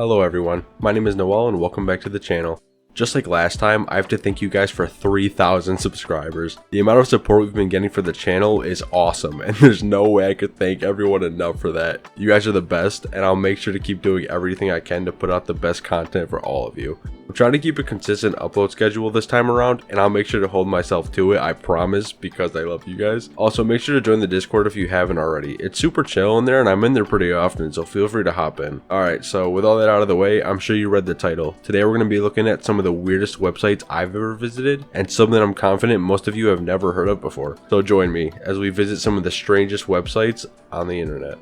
Hello everyone, my name is Noelle and welcome back to the channel. Just like last time, I have to thank you guys for 3,000 subscribers. The amount of support we've been getting for the channel is awesome, and there's no way I could thank everyone enough for that. You guys are the best, and I'll make sure to keep doing everything I can to put out the best content for all of you. I'm trying to keep a consistent upload schedule this time around, and I'll make sure to hold myself to it, I promise, because I love you guys. Also, make sure to join the Discord if you haven't already. It's super chill in there, and I'm in there pretty often, so feel free to hop in. Alright, so with all that out of the way, I'm sure you read the title. Today we're going to be looking at some of the weirdest websites I've ever visited, and some that I'm confident most of you have never heard of before. So join me as we visit some of the strangest websites on the internet.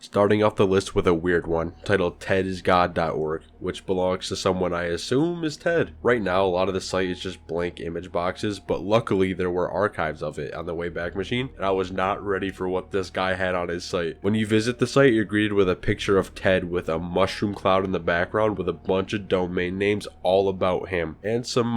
Starting off the list with a weird one, titled tedisgod.org, which belongs to someone I assume is Ted. Right now, a lot of the site is just blank image boxes, but luckily there were archives of it on the Wayback Machine, and I was not ready for what this guy had on his site. When you visit the site, you're greeted with a picture of Ted with a mushroom cloud in the background with a bunch of domain names all about him, and some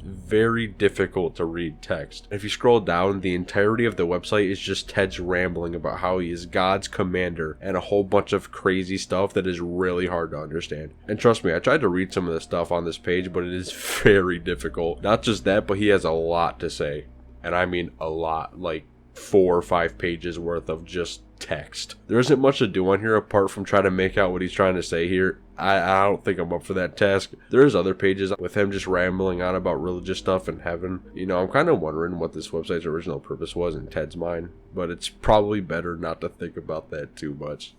very difficult to read text. If you scroll down, the entirety of the website is just Ted's rambling about how he is God's commander, and a whole bunch of crazy stuff that is really hard to understand. And trust me, I tried to read some of the stuff on this page, but it is very difficult. Not just that, but he has a lot to say. And I mean a lot, like 4 or 5 pages worth of just text. There isn't much to do on here apart from try to make out what he's trying to say here. I don't think I'm up for that task. There's other pages with him just rambling on about religious stuff and heaven. You know, I'm kind of wondering what this website's original purpose was in Ted's mind, but it's probably better not to think about that too much.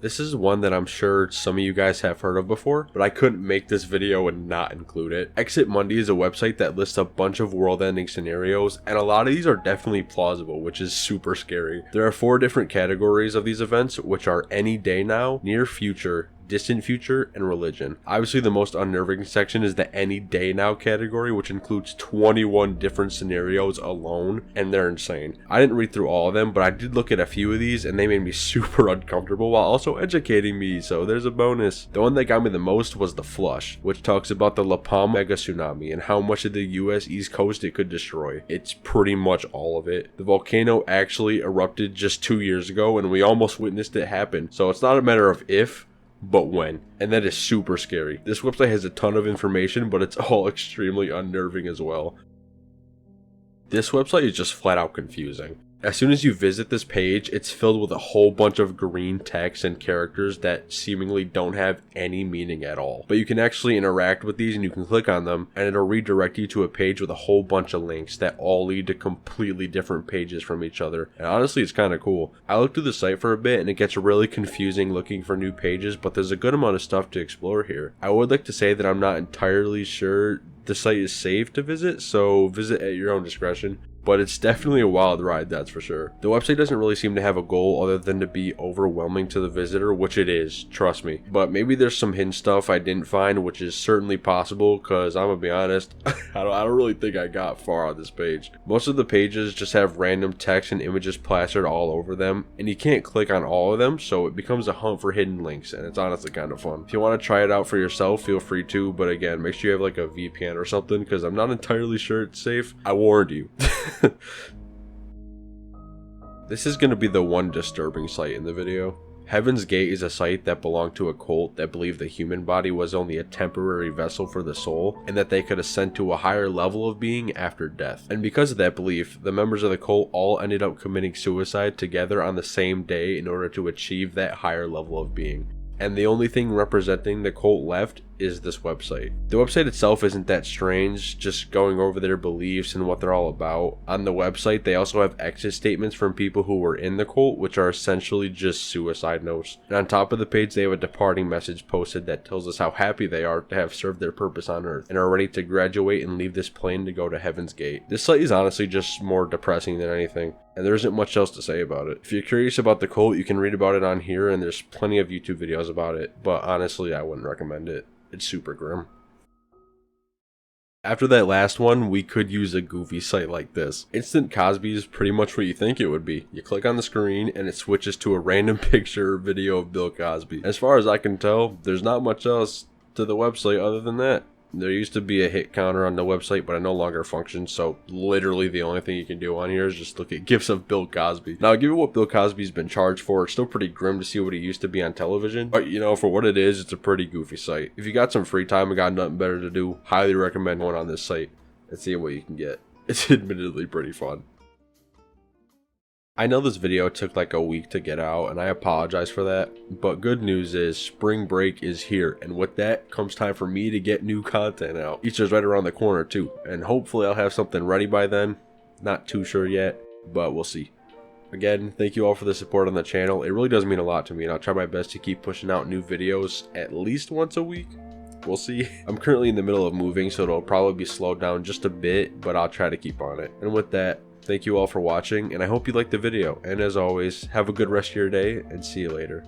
This is one that I'm sure some of you guys have heard of before, but I couldn't make this video and not include it. ExitMundi is a website that lists a bunch of world-ending scenarios, and a lot of these are definitely plausible, which is super scary. There are 4 different categories of these events, which are any day now, near future, distant future, and religion. Obviously, the most unnerving section is the any day now category, which includes 21 different scenarios alone, and they're insane. I didn't read through all of them, but I did look at a few of these, and they made me super uncomfortable while also educating me, so there's a bonus. The one that got me the most was the Flush, which talks about the La Palma mega tsunami and how much of the US East Coast it could destroy. It's pretty much all of it. The volcano actually erupted just 2 years ago, and we almost witnessed it happen, so it's not a matter of if, but when, and that is super scary. This website has a ton of information, but it's all extremely unnerving as well. This website is just flat out confusing. As soon as you visit this page, it's filled with a whole bunch of green text and characters that seemingly don't have any meaning at all. But you can actually interact with these and you can click on them and it'll redirect you to a page with a whole bunch of links that all lead to completely different pages from each other. And honestly, it's kind of cool. I looked through the site for a bit and it gets really confusing looking for new pages, but there's a good amount of stuff to explore here. I would like to say that I'm not entirely sure the site is safe to visit, so visit at your own discretion. But it's definitely a wild ride, that's for sure. The website doesn't really seem to have a goal other than to be overwhelming to the visitor, which it is, trust me. But maybe there's some hidden stuff I didn't find, which is certainly possible, because I'm gonna be honest, I don't really think I got far on this page. Most of the pages just have random text and images plastered all over them, and you can't click on all of them, so it becomes a hunt for hidden links, and it's honestly kind of fun. If you want to try it out for yourself, feel free to, but again, make sure you have like a VPN or something, because I'm not entirely sure it's safe. I warned you. This is going to be the one disturbing site in the video. Heaven's Gate is a site that belonged to a cult that believed the human body was only a temporary vessel for the soul, and that they could ascend to a higher level of being after death. And because of that belief, the members of the cult all ended up committing suicide together on the same day in order to achieve that higher level of being. And the only thing representing the cult left is this website. The website itself isn't that strange, just going over their beliefs and what they're all about. On the website, they also have exit statements from people who were in the cult, which are essentially just suicide notes. And on top of the page, they have a departing message posted that tells us how happy they are to have served their purpose on Earth and are ready to graduate and leave this plane to go to Heaven's Gate. This site is honestly just more depressing than anything, and there isn't much else to say about it. If you're curious about the cult, you can read about it on here, and there's plenty of YouTube videos about it, but honestly, I wouldn't recommend it. It's super grim. After that last one, we could use a goofy site like this. Instant Cosby is pretty much what you think it would be. You click on the screen and it switches to a random picture or video of Bill Cosby. As far as I can tell, there's not much else to the website other than that. There used to be a hit counter on the website, but it no longer functions, so literally the only thing you can do on here is just look at gifs of Bill Cosby. Now, given what Bill Cosby's been charged for, it's still pretty grim to see what he used to be on television, but you know, for what it is, it's a pretty goofy site. If you got some free time and got nothing better to do, highly recommend going on this site and seeing what you can get. It's admittedly pretty fun. I know this video took like a week to get out, and I apologize for that, but good news is spring break is here, and with that comes time for me to get new content out. Easter's right around the corner too, and hopefully I'll have something ready by then. Not too sure yet, but we'll see. Again, thank you all for the support on the channel. It really does mean a lot to me, and I'll try my best to keep pushing out new videos at least once a week. We'll see. I'm currently in the middle of moving, so it'll probably be slowed down just a bit, but I'll try to keep on it. And with that, thank you all for watching, and I hope you liked the video. And as always, have a good rest of your day, and see you later.